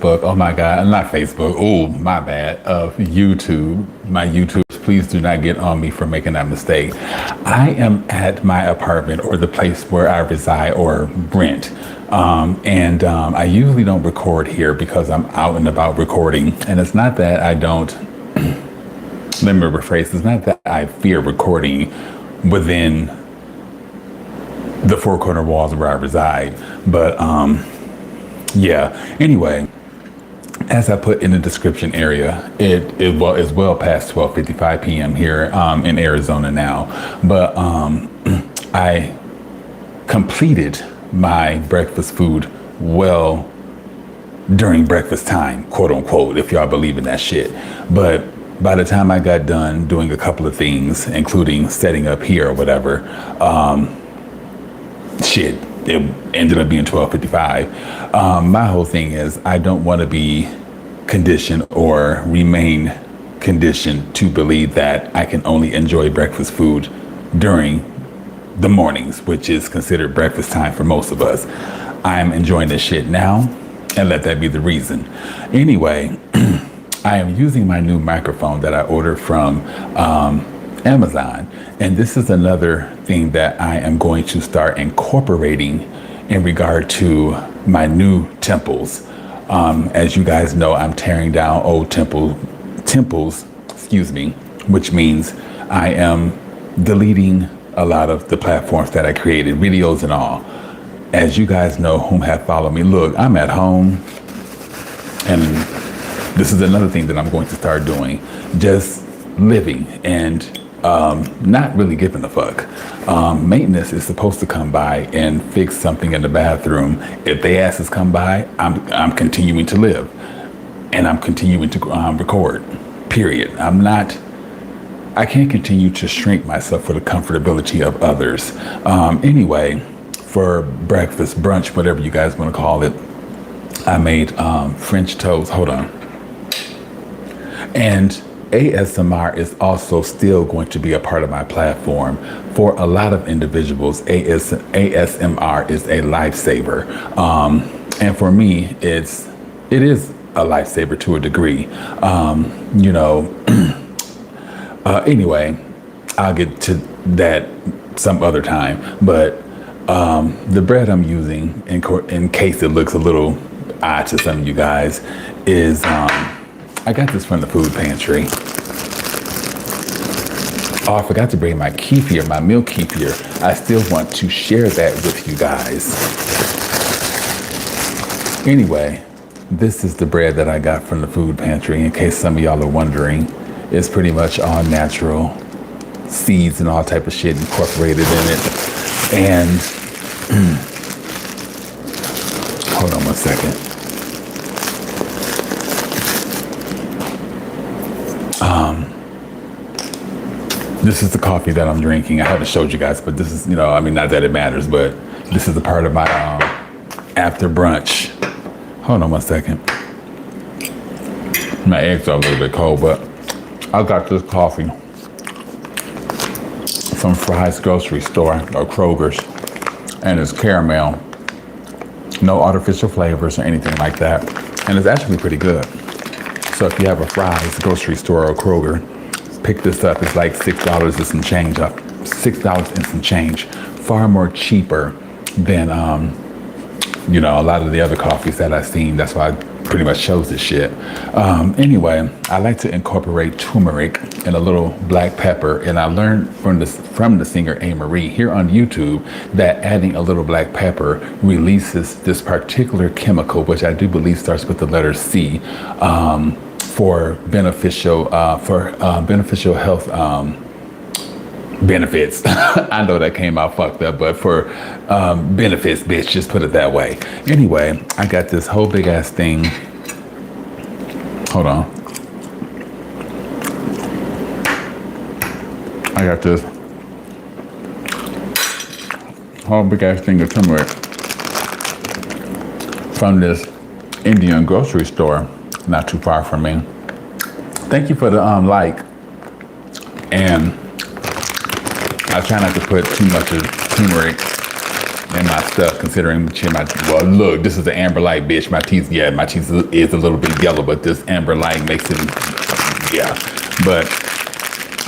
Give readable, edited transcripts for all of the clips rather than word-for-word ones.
Facebook. Oh my God, not Facebook. Oh, my bad. Of YouTube. My YouTube. Please do not get on me for making that mistake. I am at my apartment or the place where I reside or rent. I usually don't record here because I'm out and about recording. And it's not that I don't, let me rephrase, it's not that I fear recording within the four corner walls where I reside. But yeah, anyway, as I put in the description area, it is well past 12:55 p.m. here in Arizona now. But I completed my breakfast food well during breakfast time, quote unquote, if y'all believe in that shit. But by the time I got done doing a couple of things, including setting up here or whatever, it ended up being 12:55. My whole thing is I don't want to be conditioned or remain conditioned to believe that I can only enjoy breakfast food during the mornings, which is considered breakfast time for most of us. I'm enjoying this shit now, and let that be the reason. Anyway, I am using my new microphone that I ordered from Amazon. And this is another thing that I am going to start incorporating in regard to my new temples. As you guys know, I'm tearing down old temples, which means I am deleting a lot of the platforms that I created, videos and all. As you guys know, whom have followed me, look, I'm at home, and this is another thing that I'm going to start doing, just living and not really giving a fuck. Maintenance is supposed to come by and fix something in the bathroom. If they asses come by, I'm continuing to live, and I'm continuing to record, period. I can't continue to shrink myself for the comfortability of others. Anyway, for breakfast, brunch, whatever you guys want to call it, I made French toast. Hold on. And ASMR is also still going to be a part of my platform. For a lot of individuals, ASMR is a lifesaver. And for me, it is a lifesaver to a degree. Anyway, I'll get to that some other time. But the bread I'm using, in case it looks a little odd to some of you guys, is I got this from the food pantry. Oh, I forgot to bring my kefir, my milk kefir. I still want to share that with you guys. Anyway, this is the bread that I got from the food pantry, in case some of y'all are wondering. It's pretty much all natural, seeds and all type of shit incorporated in it. And hold on one second. This is the coffee that I'm drinking. I haven't showed you guys, but this is, not that it matters, but this is a part of my after brunch. Hold on one second. My eggs are a little bit cold, but I got this coffee from Fry's grocery store or Kroger's, and it's caramel, no artificial flavors or anything like that, and it's actually pretty good. So if you have a Fry's grocery store or Kroger, pick this up. It's like $6 and some change. $6 and some change. Far more cheaper than a lot of the other coffees that I've seen. That's why I pretty much chose this shit. Anyway, I like to incorporate turmeric and a little black pepper, and I learned from the singer A. Marie here on YouTube that adding a little black pepper releases this particular chemical, which I do believe starts with the letter C, for beneficial health benefits. I know that came out fucked up, but for benefits, bitch, just put it that way. Anyway, I got this whole big ass thing. Hold on. I got this whole big ass thing of turmeric from this Indian grocery store not too far from me. Thank you for the like. And I try not to put too much of turmeric and my stuff, considering well, look, this is the amber light, bitch. My teeth, yeah, my teeth is a little bit yellow, but this amber light makes it, yeah. But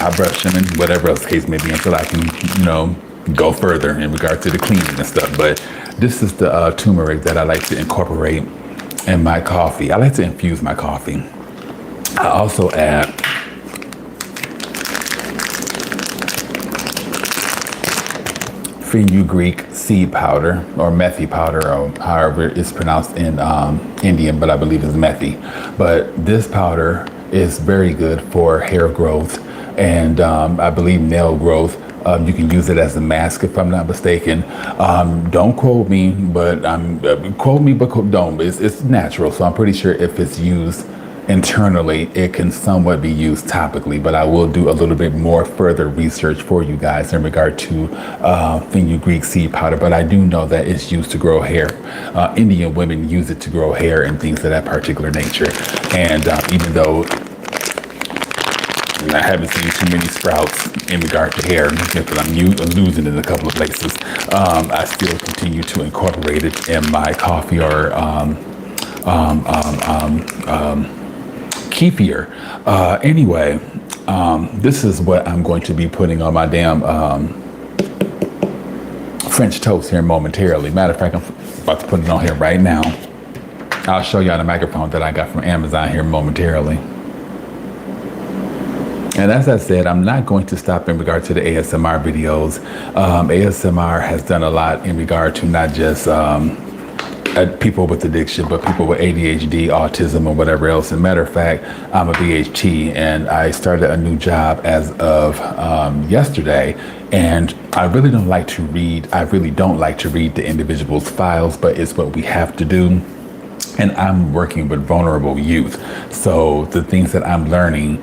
I brush them and whatever else the case may be until I can, go further in regard to the cleaning and stuff. But this is the turmeric that I like to incorporate in my coffee. I like to infuse my coffee. I also add fenugreek seed powder, or methi powder, or however it's pronounced in Indian, but I believe it's methi. But this powder is very good for hair growth and I believe nail growth. You can use it as a mask if I'm not mistaken. Don't quote me, but don't. It's natural, so I'm pretty sure if it's used internally, it can somewhat be used topically, but I will do a little bit more further research for you guys in regard to fenugreek seed powder, but I do know that it's used to grow hair. Indian women use it to grow hair and things of that particular nature. And even though I haven't seen too many sprouts in regard to hair because I'm losing it in a couple of places, I still continue to incorporate it in my coffee or kefir. Anyway, this is what I'm going to be putting on my damn French toast here momentarily. Matter of fact, I'm about to put it on here right now. I'll show you on the microphone that I got from Amazon here momentarily. And as I said, I'm not going to stop in regard to the ASMR videos. ASMR has done a lot in regard to not just people with addiction, but people with ADHD, autism, or whatever else. As a matter of fact, I'm a BHT, and I started a new job as of yesterday. And I really don't like to read. I really don't like to read the individual's files, but it's what we have to do. And I'm working with vulnerable youth, so the things that I'm learning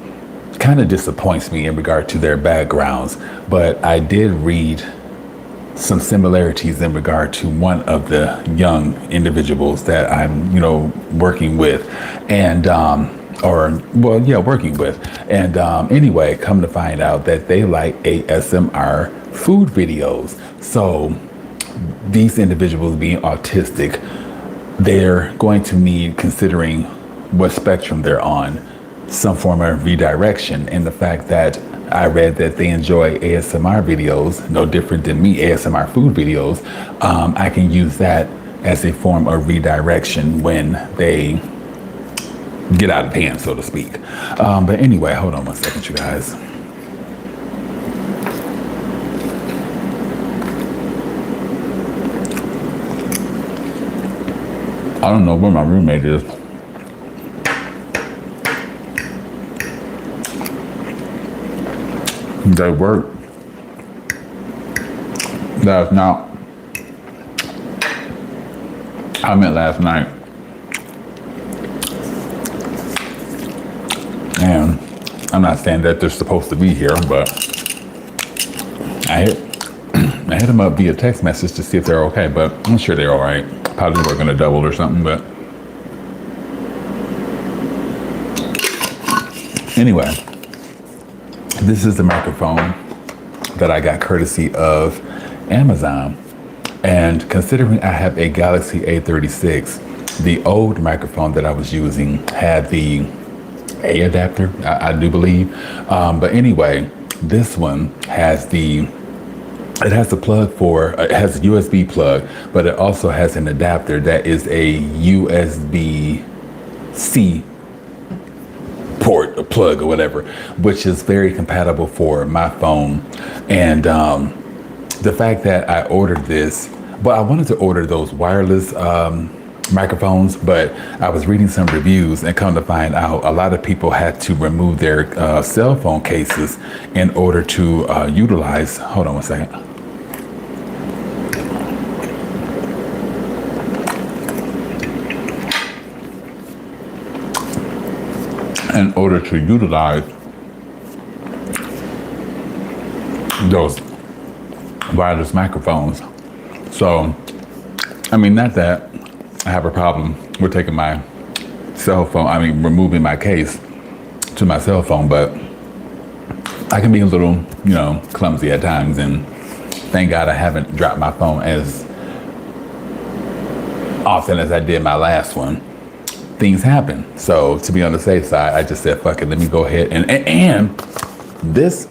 kind of disappoints me in regard to their backgrounds. But I did read some similarities in regard to one of the young individuals that I'm, working with, and working with. And anyway, come to find out that they like ASMR food videos. So these individuals being autistic, they're going to need, considering what spectrum they're on, some form of redirection. And the fact that I read that they enjoy ASMR videos, no different than me, ASMR food videos, I can use that as a form of redirection when they get out of hand, so to speak. But anyway, hold on one second, you guys. I don't know where my roommate is. They work last night. I meant last night. And I'm not saying that they're supposed to be here, but I hit them up via text message to see if they're okay, but I'm sure they're all right. Probably working a double or something, but anyway. This is the microphone that I got courtesy of Amazon. And considering I have a Galaxy A36, the old microphone that I was using had the A adapter, I do believe. But anyway, this one has it has the plug for, it has a USB plug, but it also has an adapter that is a USB-C port, a plug or whatever, which is very compatible for my phone. And the fact that I ordered this, well, I wanted to order those wireless microphones, but I was reading some reviews and come to find out a lot of people had to remove their cell phone cases in order to utilize, hold on one second. In order to utilize those wireless microphones. So, I mean, not that I have a problem with taking my cell phone, removing my case to my cell phone, but I can be a little, clumsy at times, and thank God I haven't dropped my phone as often as I did my last one, things happen. So to be on the safe side, I just said, fuck it, let me go ahead and this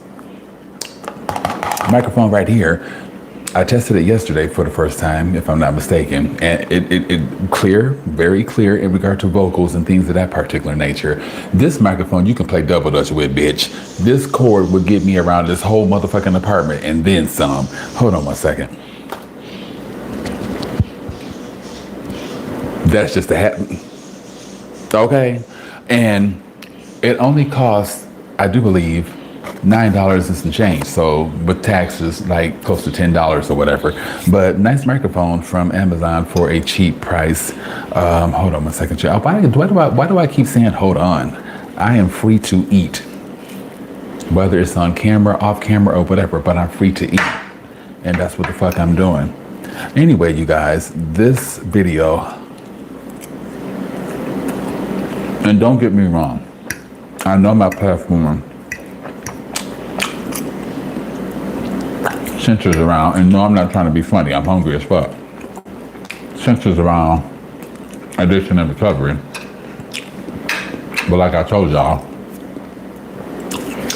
microphone right here, I tested it yesterday for the first time, if I'm not mistaken, and it clear, very clear in regard to vocals and things of that particular nature. This microphone you can play double dutch with, bitch. This cord would get me around this whole motherfucking apartment and then some. Hold on one second. That's just a hat. Okay, and it only costs, I do believe, $9 and some change. So with taxes, like close to $10 or whatever. But nice microphone from Amazon for a cheap price. Hold on one second. Why do I keep saying hold on? I am free to eat, whether it's on camera, off camera, or whatever. But I'm free to eat, and that's what the fuck I'm doing. Anyway, you guys, this video, and don't get me wrong, I know my platform centers around, and no, I'm not trying to be funny, I'm hungry as fuck, centers around addiction and recovery. But like I told y'all,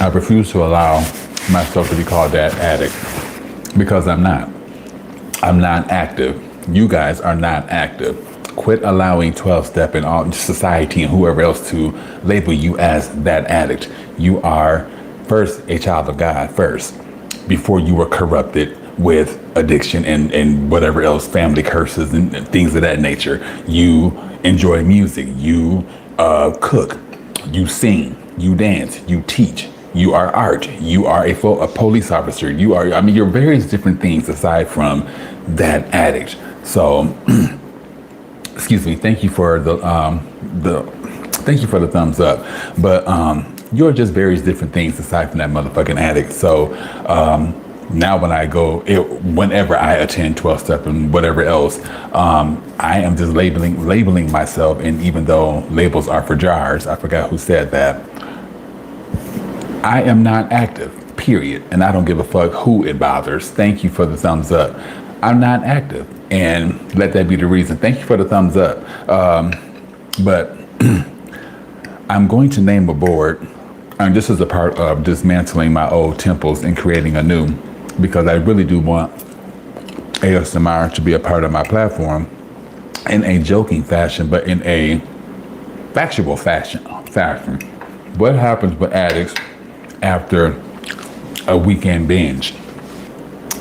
I refuse to allow myself to be called that addict, because I'm not. I'm not active. You guys are not active. Quit allowing 12-step and all society and whoever else to label you as that addict. You are first a child of God first, before you were corrupted with addiction and whatever else, family curses and things of that nature. You enjoy music, you cook, you sing, you dance, you teach, you are art, you are a police officer, you are, I mean, you're various different things aside from that addict. So, excuse me, thank you for the thumbs up. But you're just various different things aside from that motherfucking addict. So now when I go, whenever I attend 12-step and whatever else, I am just labeling myself. And even though labels are for jars, I forgot who said that, I am not active, period. And I don't give a fuck who it bothers. Thank you for the thumbs up. I'm not active, and let that be the reason. Thank you for the thumbs up. But I'm going to name a board, and this is a part of dismantling my old temples and creating a new, because I really do want ASMR to be a part of my platform in a joking fashion, but in a factual fashion. What happens with addicts after a weekend binge?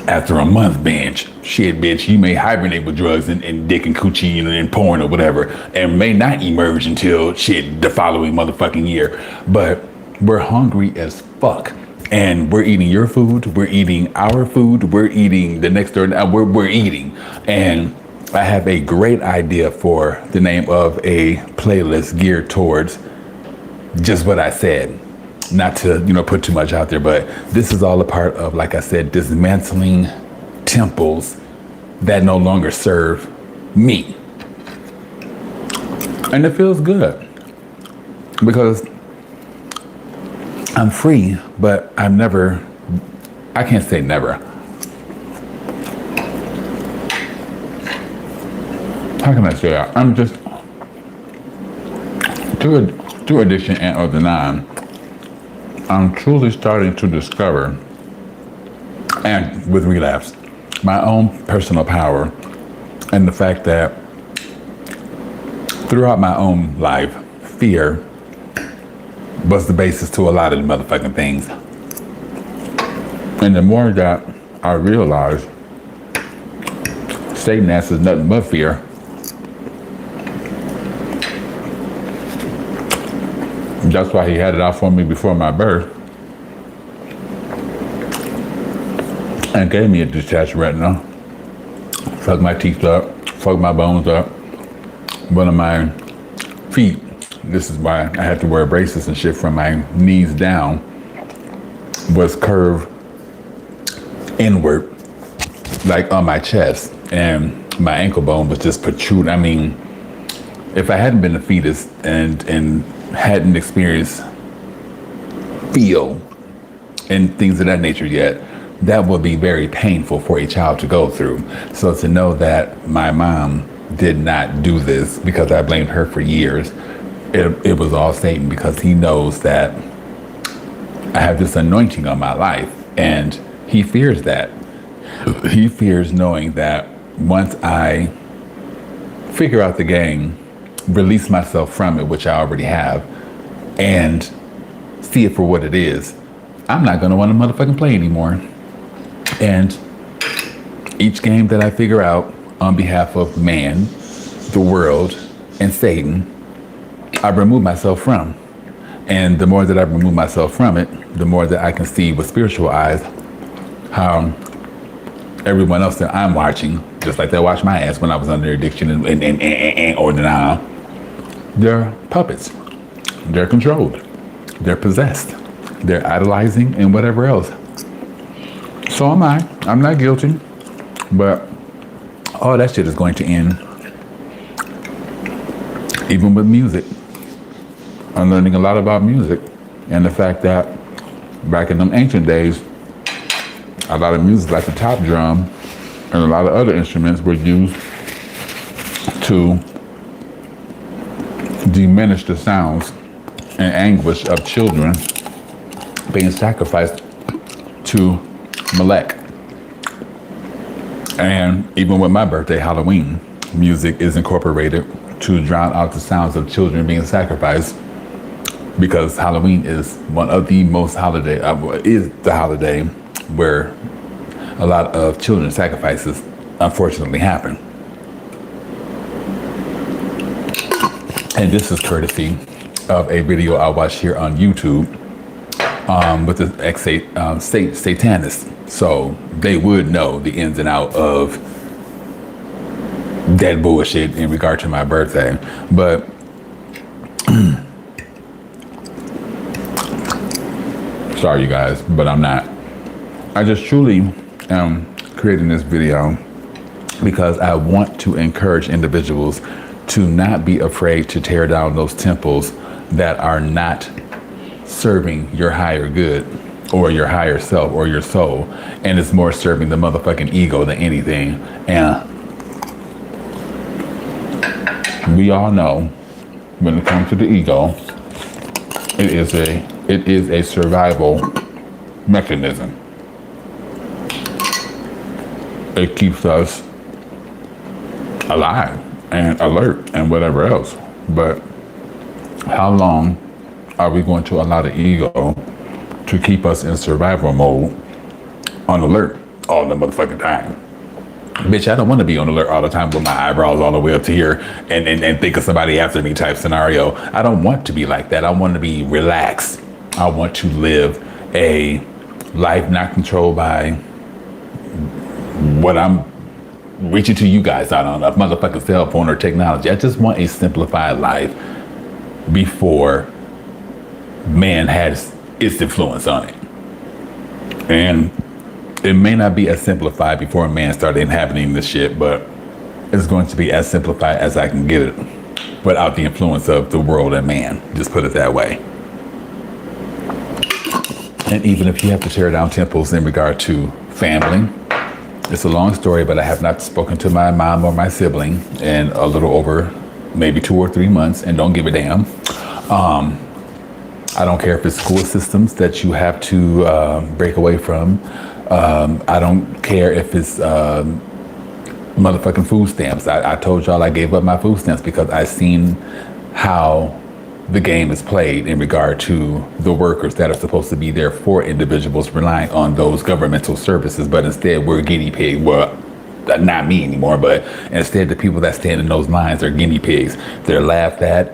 After a month binge? Shit, bitch, you may hibernate with drugs and dick and coochie and porn or whatever, and may not emerge until shit the following motherfucking year. But we're hungry as fuck, and we're eating your food, we're eating our food, we're eating the next door, we're eating. And I have a great idea for the name of a playlist geared towards just what I said. Not to, put too much out there, but this is all a part of, like I said, dismantling temples that no longer serve me. And it feels good because I'm free, but I can't say never. How can I say that? I'm just, through addiction and or denial, I'm truly starting to discover, and with relapse, my own personal power, and the fact that throughout my own life, fear was the basis to a lot of the motherfucking things. And the more that I realize Satan asks nothing but fear, that's why he had it out for me before my birth and gave me a detached retina, fucked my teeth up, fucked my bones up. One of my feet, this is why I had to wear braces and shit, from my knees down, was curved inward, like on my chest, and my ankle bone was just protruding. I mean, if I hadn't been a fetus and hadn't experienced feel and things of that nature yet, that would be very painful for a child to go through. So to know that my mom did not do this because I blamed her for years. It was all Satan, because he knows that I have this anointing on my life, and he fears that. He fears knowing that once I figure out the game, release myself from it, which I already have, and see it for what it is, I'm not going to want to motherfucking play anymore. And each game that I figure out on behalf of man, the world, and Satan, I remove myself from. And the more that I remove myself from it, the more that I can see with spiritual eyes how everyone else that I'm watching, just like they watched my ass when I was under addiction or denial, they're puppets. They're controlled. They're possessed. They're idolizing and whatever else. So am I. I'm not guilty. But all that shit is going to end. Even with music. I'm learning a lot about music, and the fact that back in them ancient days, a lot of music like the top drum and a lot of other instruments were used to diminish the sounds and anguish of children being sacrificed to Molech. And even with my birthday, Halloween, music is incorporated to drown out the sounds of children being sacrificed, because Halloween is one of the most is the holiday where a lot of children's sacrifices unfortunately happen. And this is courtesy of a video I watched here on YouTube with the ex-Satanists. So they would know the ins and out of that bullshit in regard to my birthday. But sorry, you guys, but I'm not. I just truly am creating this video because I want to encourage individuals to not be afraid to tear down those temples that are not serving your higher good or your higher self or your soul, and it's more serving the motherfucking ego than anything. And we all know when it comes to the ego, it is a survival mechanism. It keeps us alive and alert and whatever else. But how long are we going to allow the ego to keep us in survival mode on alert all the motherfucking time? Bitch, I don't want to be on alert all the time with my eyebrows all the way up to here and think of somebody after me type scenario. I don't want to be like that. I want to be relaxed. I want to live a life not controlled by what I'm reaching to you guys out on a motherfucking cell phone or technology. I just want a simplified life before man has its influence on it. And it may not be as simplified before man started inhabiting this shit, but it's going to be as simplified as I can get it without the influence of the world and man. Just put it that way. And even if you have to tear down temples in regard to family, it's a long story, but I have not spoken to my mom or my sibling in a little over maybe 2 or 3 months, and don't give a damn. I don't care if it's school systems that you have to break away from. I don't care if it's motherfucking food stamps. I told y'all I gave up my food stamps because I seen how the game is played in regard to the workers that are supposed to be there for individuals relying on those governmental services, but instead we're guinea pig. Well, not me anymore, but instead the people that stand in those lines are guinea pigs. They're laughed at,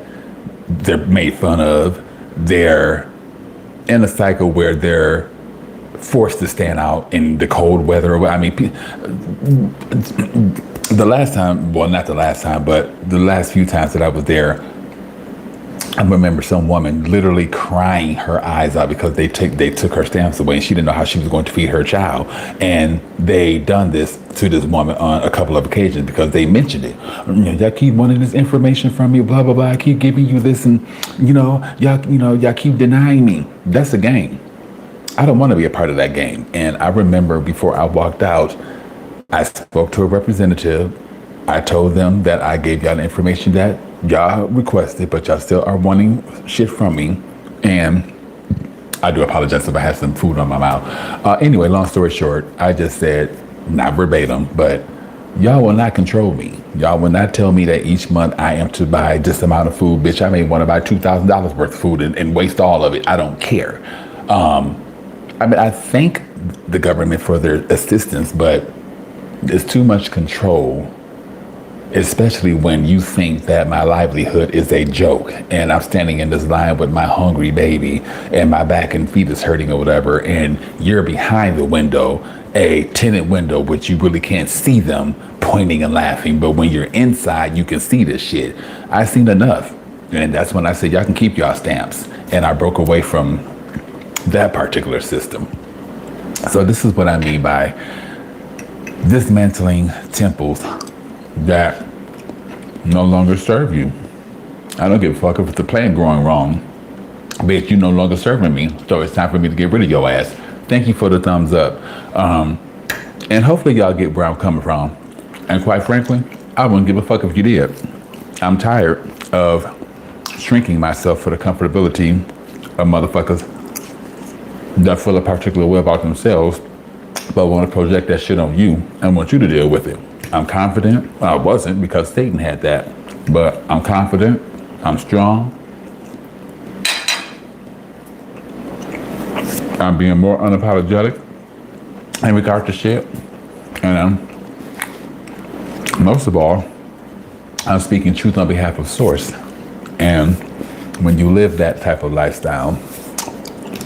they're made fun of, they're in a cycle where they're forced to stand out in the cold weather. I mean, the last time, well, not the last time, but the last few times that I was there, I remember some woman literally crying her eyes out because they took her stamps away and she didn't know how she was going to feed her child. And they done this to this woman on a couple of occasions because they mentioned it. Y'all keep wanting this information from me, blah, blah, blah. I keep giving you this and, y'all keep denying me. That's a game. I don't want to be a part of that game. And I remember before I walked out, I spoke to a representative I told them that I gave y'all the information that y'all requested, but y'all still are wanting shit from me. And I do apologize if I had some food on my mouth. Anyway, long story short, I just said, not verbatim, but y'all will not control me. Y'all will not tell me that each month I am to buy this amount of food. Bitch, I may want to buy $2,000 worth of food and waste all of it. I don't care. I mean, I thank the government for their assistance, but it's too much control, especially when you think that my livelihood is a joke and I'm standing in this line with my hungry baby and my back and feet is hurting or whatever, and you're behind the window, a tinted window, which you really can't see them pointing and laughing, but when you're inside, you can see this shit. I've seen enough. And that's when I said, y'all can keep y'all stamps. And I broke away from that particular system. So this is what I mean by dismantling temples that no longer serve you. I don't give a fuck if it's the plant growing wrong. Bitch, you no longer serving me, so it's time for me to get rid of your ass. Thank you for the thumbs up. And hopefully y'all get where I'm coming from. And quite frankly, I wouldn't give a fuck if you did. I'm tired of shrinking myself for the comfortability of motherfuckers that feel a particular way about themselves, but want to project that shit on you and want you to deal with it. I'm confident. Well, I wasn't, because Satan had that, but I'm confident. I'm strong. I'm being more unapologetic in regard to shit. And most of all, I'm speaking truth on behalf of Source. And when you live that type of lifestyle,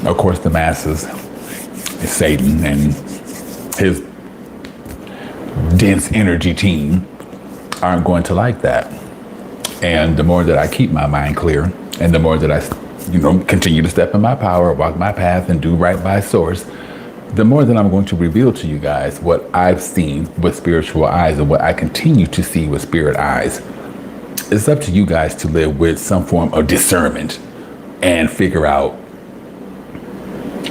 of course, the masses, Satan and his dense energy team aren't going to like that. And the more that I keep my mind clear, and the more that I, continue to step in my power, walk my path, and do right by Source, the more that I'm going to reveal to you guys what I've seen with spiritual eyes and what I continue to see with spirit eyes. It's up to you guys to live with some form of discernment and figure out,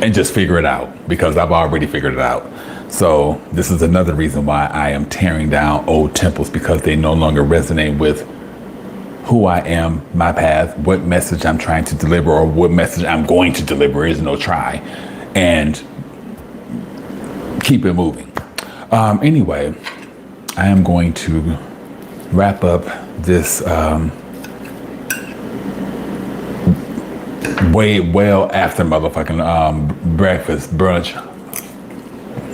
and just figure it out, because I've already figured it out. So this is another reason why I am tearing down old temples, because they no longer resonate with who I am, my path, what message I'm trying to deliver, or what message I'm going to deliver. Is no try. And keep it moving. Anyway, I am going to wrap up this well after motherfucking breakfast, brunch,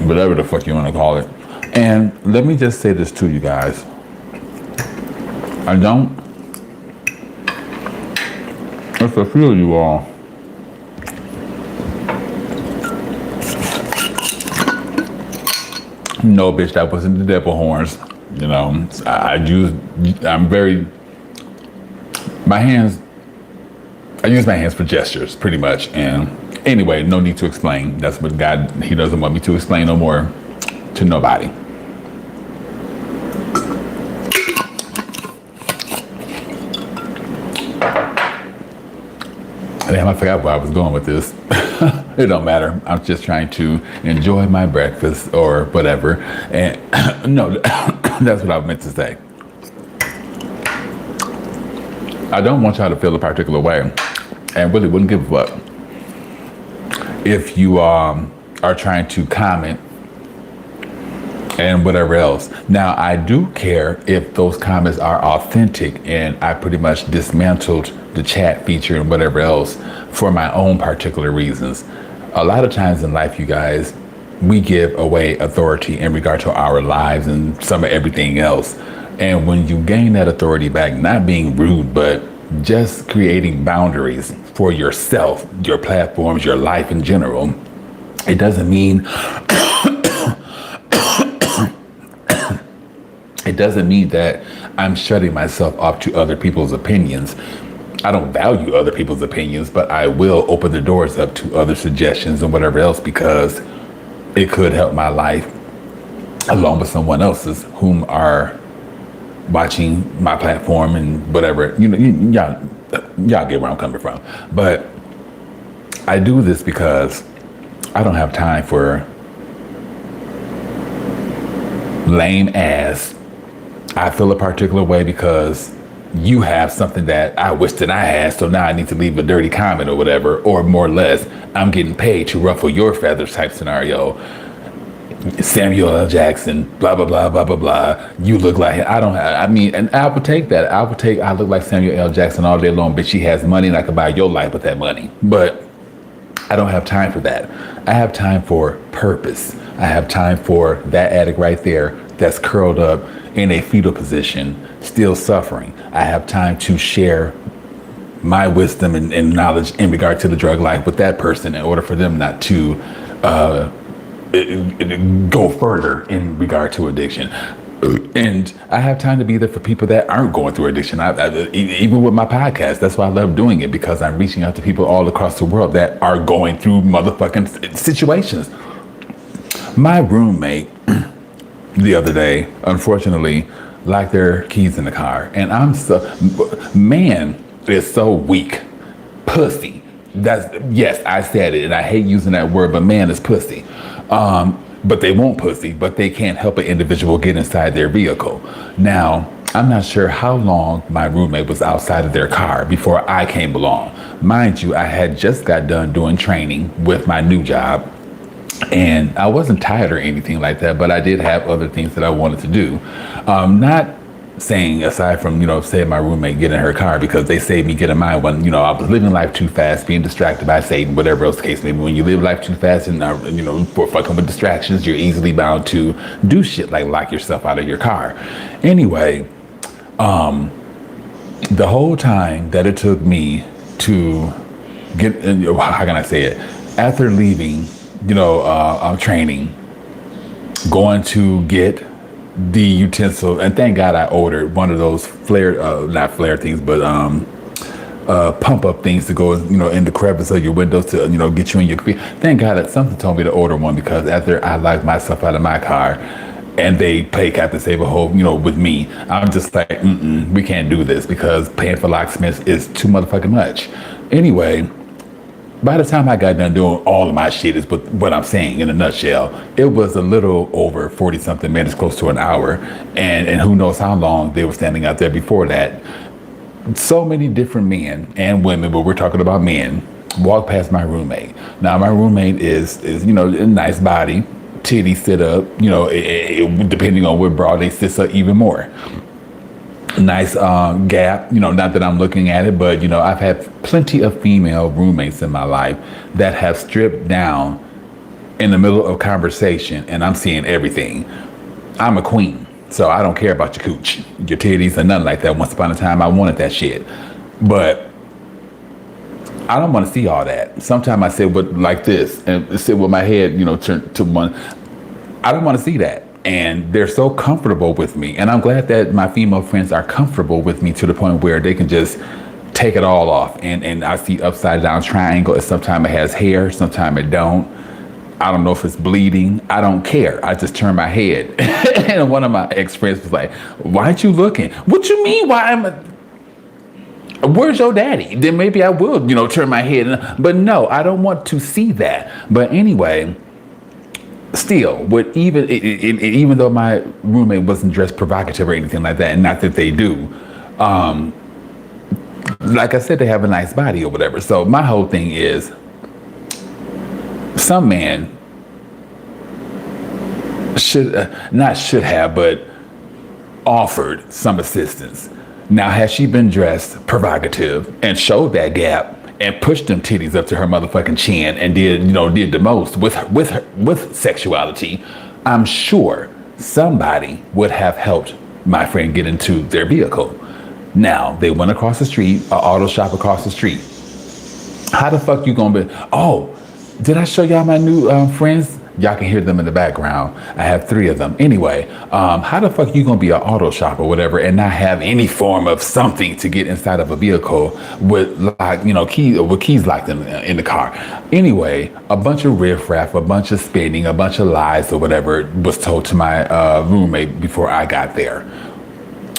whatever the fuck you want to call it. And let me just say this to you guys. It's a few of you all. No, bitch, that wasn't the devil horns. I use my hands for gestures, pretty much. And anyway, no need to explain. That's what God, he doesn't want me to explain no more to nobody. Damn, I forgot where I was going with this. It don't matter. I'm just trying to enjoy my breakfast or whatever. And no, that's what I meant to say. I don't want y'all to feel a particular way, and really wouldn't give a fuck if you are trying to comment and whatever else. Now, I do care if those comments are authentic, and I pretty much dismantled the chat feature and whatever else for my own particular reasons. A lot of times in life, you guys, we give away authority in regard to our lives and some of everything else. And when you gain that authority back, not being rude, but just creating boundaries for yourself, your platforms, your life in general, it doesn't mean it doesn't mean that I'm shutting myself off to other people's opinions. I don't value other people's opinions, but I will open the doors up to other suggestions and whatever else, because it could help my life along with someone else's whom are watching my platform and whatever. Y'all get where I'm coming from. But I do this because I don't have time for lame ass I feel a particular way because you have something that I wish that I had, so now I need to leave a dirty comment or whatever, or more or less, I'm getting paid to ruffle your feathers type scenario. Samuel L. Jackson, blah, blah, blah, blah, blah, blah. You look like, I don't have, I mean, and I would take that. I look like Samuel L. Jackson all day long, but she has money and I could buy your life with that money. But I don't have time for that. I have time for purpose. I have time for that addict right there that's curled up in a fetal position, still suffering. I have time to share my wisdom and knowledge in regard to the drug life with that person in order for them not to go further in regard to addiction. And I have time to be there for people that aren't going through addiction. Even with my podcast, that's why I love doing it, because I'm reaching out to people all across the world that are going through motherfucking situations. My roommate the other day, unfortunately, locked their keys in the car. And man is so weak. Pussy. Yes, I said it, and I hate using that word, but man is pussy. But they won't pussy, but they can't help an individual get inside their vehicle. Now, I'm not sure how long my roommate was outside of their car before I came along. Mind you, I had just got done doing training with my new job, and I wasn't tired or anything like that, but I did have other things that I wanted to do. Not saying, aside from, say my roommate get in her car, because they saved me getting mine when, I was living life too fast, being distracted by Satan, whatever else the case may be. When you live life too fast and, for fucking with distractions, you're easily bound to do shit like lock yourself out of your car. Anyway, the whole time that it took me to get, how can I say it? After leaving, training, going to get the utensil, and thank God I ordered one of those not flare things, but pump up things to go, in the crevice of your windows to, get you in your feet. Thank God that something told me to order one, because after I locked myself out of my car and they play Captain Save a Hole, with me, I'm just like, we can't do this, because paying for locksmiths is too motherfucking much. Anyway, by the time I got done doing all of my shit, is what I'm saying in a nutshell, it was a little over 40 something minutes, close to an hour. And who knows how long they were standing out there before that. So many different men and women, but we're talking about men, walked past my roommate. Now, my roommate is a nice body, titties sit up, depending on what bra they sit up even more. Nice gap, not that I'm looking at it, but I've had plenty of female roommates in my life that have stripped down in the middle of conversation, and I'm seeing everything. I'm a queen, so I don't care about your cooch, your titties, or nothing like that. Once upon a time, I wanted that shit, but I don't want to see all that. Sometimes I sit with like this and sit with my head, turned to one. I don't want to see that. And they're so comfortable with me. And I'm glad that my female friends are comfortable with me to the point where they can just take it all off. And I see upside down triangle. And sometimes it has hair, sometimes it don't. I don't know if it's bleeding. I don't care. I just turn my head. And one of my ex-friends was like, why aren't you looking? What you mean? Where's your daddy? Then maybe I will, turn my head. But no, I don't want to see that. But anyway, still, even though my roommate wasn't dressed provocative or anything like that, and not that they do, like I said, they have a nice body or whatever. So my whole thing is, some man should have, but offered some assistance. Now, has she been dressed provocative and showed that gap and pushed them titties up to her motherfucking chin and did the most with sexuality, I'm sure somebody would have helped my friend get into their vehicle. Now, they went across the street, an auto shop across the street. How the fuck you gonna be? Oh, did I show y'all my new friends? Y'all can hear them in the background. I have 3 of them. Anyway, how the fuck you gonna be an auto shop or whatever and not have any form of something to get inside of a vehicle with keys locked in the car? Anyway, a bunch of riffraff, a bunch of spinning, a bunch of lies or whatever was told to my roommate before I got there.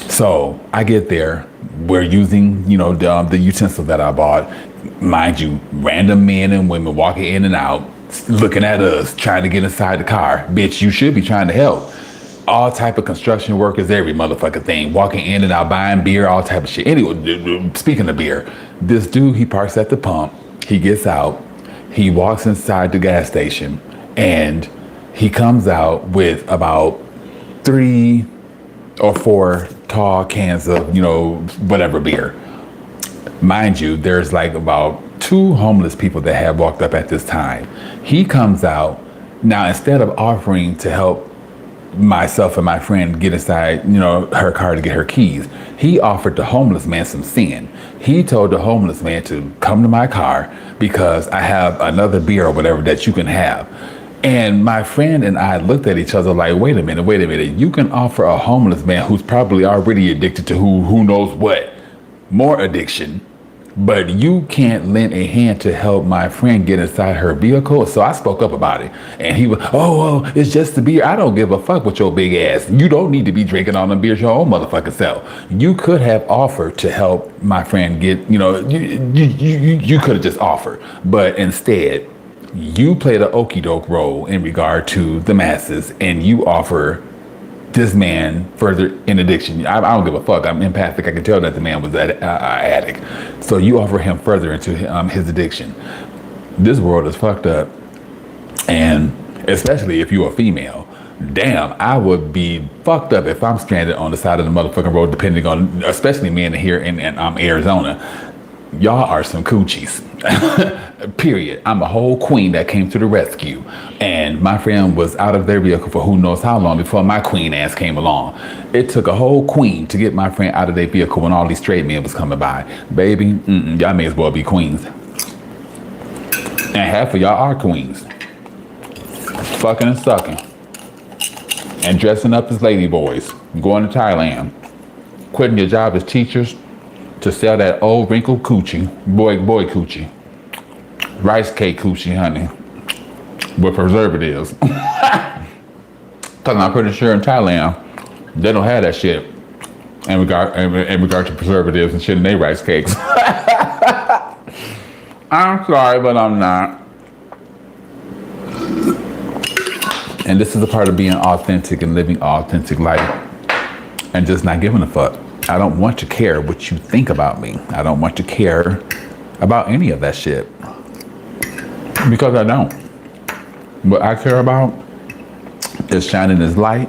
So I get there. We're using, the utensil that I bought. Mind you, random men and women walking in and out, looking at us, trying to get inside the car. Bitch, you should be trying to help. all type of construction workers, every motherfucking thing, walking in and out, buying beer, all type of shit. Anyway, speaking of beer, this dude, he parks at the pump, he gets out, he walks inside the gas station, and he comes out with about 3 or 4 tall cans of, whatever beer. Mind you, there's like about 2 homeless people that have walked up at this time. He comes out. Now, instead of offering to help myself and my friend get inside, her car to get her keys, he offered the homeless man some sin. He told the homeless man to come to my car because I have another beer or whatever that you can have. And my friend and I looked at each other like, wait a minute. You can offer a homeless man who's probably already addicted to who knows what, more addiction, but you can't lend a hand to help my friend get inside her vehicle. So I spoke up about it. And he was, oh, it's just the beer. I don't give a fuck with your big ass. You don't need to be drinking all them beers your own motherfucking self. You could have offered to help my friend get, you could have just offered. But instead, you played an okie doke role in regard to the masses, and you offer this man further in addiction. I don't give a fuck. I'm empathic. I can tell that the man was an addict. So you offer him further into his addiction. This world is fucked up. And especially if you're a female, damn, I would be fucked up if I'm stranded on the side of the motherfucking road, depending on, especially men here in Arizona. Y'all are some coochies. Period. I'm a whole queen that came to the rescue. And my friend was out of their vehicle for who knows how long before my queen ass came along. It took a whole queen to get my friend out of their vehicle when all these straight men was coming by. Baby, y'all may as well be queens. And half of y'all are queens. Fucking and sucking. And dressing up as lady boys. Going to Thailand. Quitting your job as teachers to sell that old wrinkled coochie, boy coochie, rice cake coochie, honey, with preservatives. Cause I'm pretty sure in Thailand they don't have that shit in regard to preservatives and shit in their rice cakes. I'm sorry, but I'm not. And this is a part of being authentic and living authentic life and just not giving a fuck. I don't want to care what you think about me. I don't want to care about any of that shit. Because I don't. What I care about is shining this light,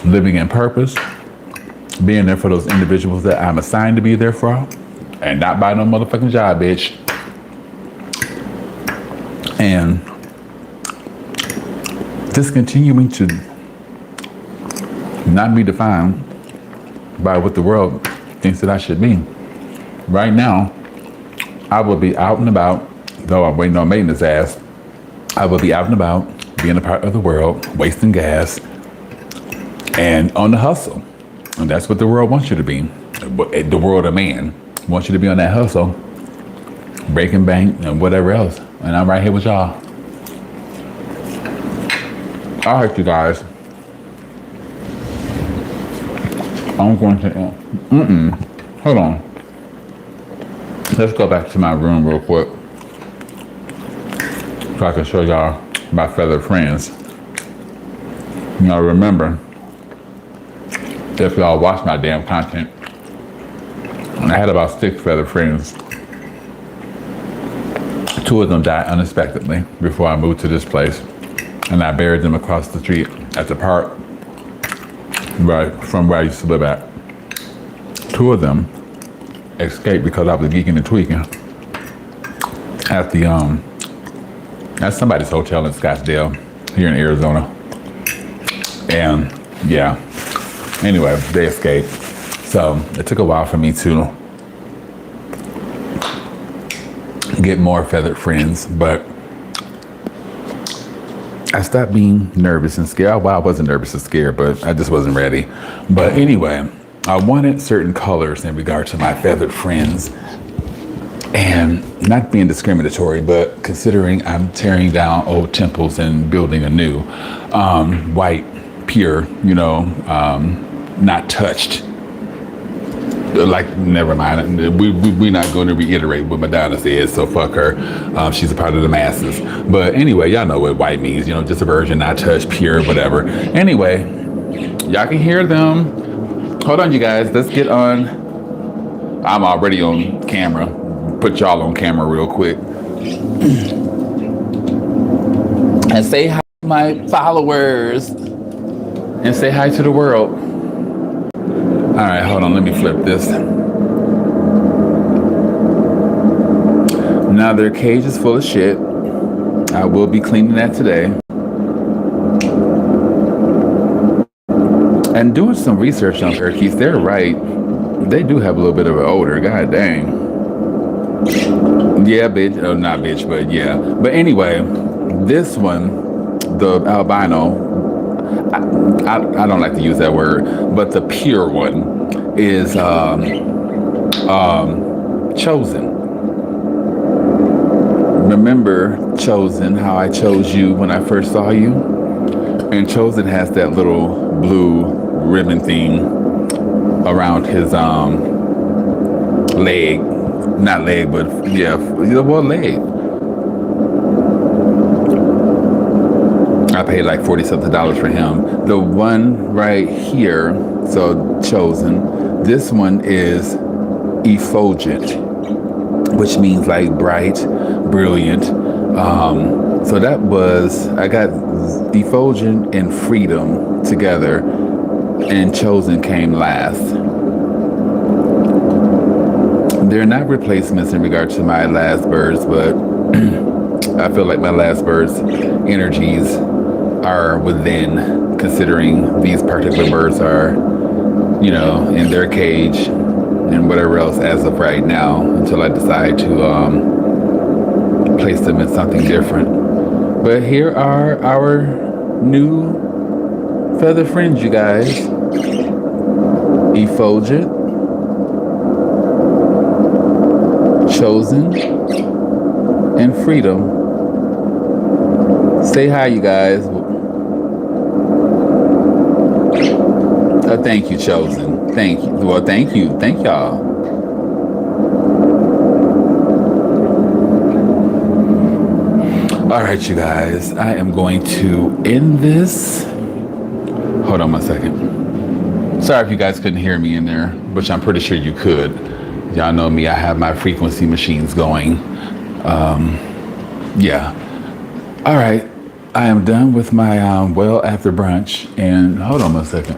living in purpose, being there for those individuals that I'm assigned to be there for, and not by no motherfucking job, bitch. And just continuing to not be defined by what the world thinks that I should be. Right now, I will be out and about, though I'm waiting on maintenance ass. I will be out and about, being a part of the world, wasting gas, and on the hustle. And that's what the world wants you to be. The world of man wants you to be on that hustle, breaking bank and whatever else. And I'm right here with y'all. All right, you guys. I'm going to, hold on. Let's go back to my room real quick so I can show y'all my feathered friends. Now remember, if y'all watch my damn content, I had about 6 feathered friends. 2 of them died unexpectedly before I moved to this place, and I buried them across the street at the park right from where I used to live at. 2 of them escaped because I was geeking and tweaking at somebody's hotel in Scottsdale here in Arizona. And yeah, anyway, they escaped. So it took a while for me to get more feathered friends, but I stopped being nervous and scared. Well, I wasn't nervous and scared, but I just wasn't ready. But anyway, I wanted certain colors in regard to my feathered friends, and not being discriminatory, but considering I'm tearing down old temples and building a new white, pure, not touched Like, never mind. We're not going to reiterate what Madonna said, so fuck her. She's a part of the masses. But anyway, y'all know what white means. Just a virgin, not touched, pure, whatever. Anyway, y'all can hear them. Hold on, you guys. Let's get on. I'm already on camera. Put y'all on camera real quick. And say hi to my followers. And say hi to the world. All right, hold on. Let me flip this. Now their cage is full of shit. I will be cleaning that today. And doing some research on turkeys, they're right. They do have a little bit of an odor. God dang. Yeah, bitch. Oh, not bitch, but yeah. But anyway, this one, the albino, I don't like to use that word, but the pure one is chosen. Remember Chosen, how I chose you when I first saw you? And Chosen has that little blue ribbon thing around his leg. Not leg, but yeah, well, leg. I paid like $40-something for him. The one right here, so Chosen, this one is effulgent, which means like bright, brilliant. So that was, I got effulgent and freedom together, and Chosen came last. They're not replacements in regard to my last birds, but I feel like my last bird's energies are within, considering these particular birds are, in their cage and whatever else as of right now, until I decide to place them in something different. But here are our new feather friends, you guys. Effulgent, Chosen, and Freedom. Say hi, you guys. Thank you, Chosen. Thank you. Well, thank you. Thank y'all. All right, you guys. I am going to end this. Hold on one second. Sorry if you guys couldn't hear me in there, which I'm pretty sure you could. Y'all know me. I have my frequency machines going. Yeah. All right. I am done with my well after brunch. And hold on one second.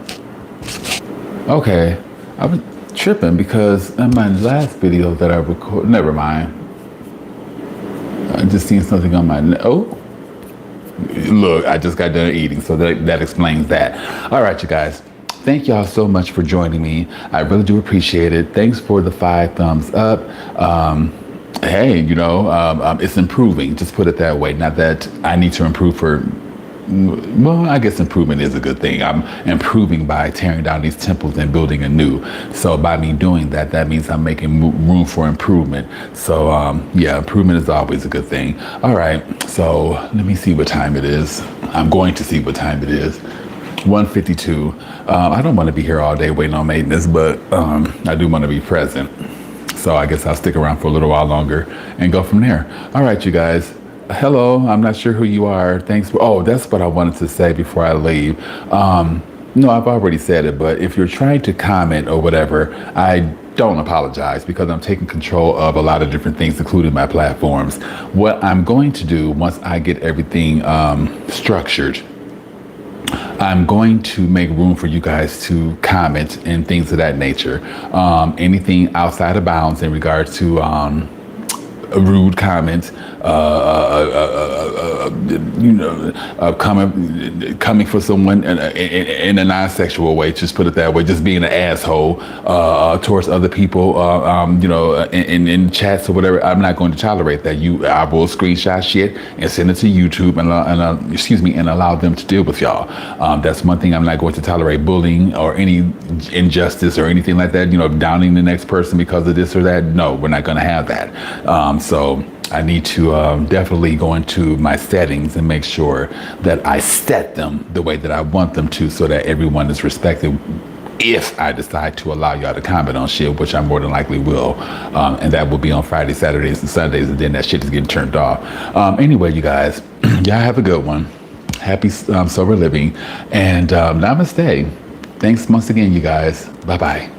Okay. I was tripping because in my last video that I recorded, never mind. I just seen something on my, look, I just got done eating. So that explains that. All right, you guys. Thank y'all so much for joining me. I really do appreciate it. Thanks for the 5 thumbs up. Hey, it's improving. Just put it that way. Not that I need to improve for, well, I guess improvement is a good thing. I'm improving by tearing down these temples and building anew. So by me doing that, that means I'm making room for improvement. So yeah, improvement is always a good thing. All right, so let me see what time it is. I'm going to see what time it is. 1:52. I don't want to be here all day waiting on maintenance, but I do want to be present. So I guess I'll stick around for a little while longer and go from there. All right, you guys. Hello, I'm not sure who you are. Thanks for, that's what I wanted to say before I leave. No, I've already said it, but if you're trying to comment or whatever, I don't apologize because I'm taking control of a lot of different things, including my platforms. What I'm going to do once I get everything structured, I'm going to make room for you guys to comment and things of that nature. Anything outside of bounds in regards to rude comments, coming for someone in a non-sexual way, just put it that way, just being an asshole towards other people, in chats or whatever. I'm not going to tolerate that. I will screenshot shit and send it to YouTube and allow them to deal with y'all. That's one thing I'm not going to tolerate: bullying or any injustice or anything like that. Downing the next person because of this or that. No, we're not going to have that. So I need to definitely go into my settings and make sure that I set them the way that I want them to, so that everyone is respected if I decide to allow y'all to comment on shit, which I more than likely will. And that will be on Fridays, Saturdays, and Sundays, and then that shit is getting turned off. Anyway, you guys, y'all have a good one. Happy sober living. And namaste. Thanks once again, you guys. Bye-bye.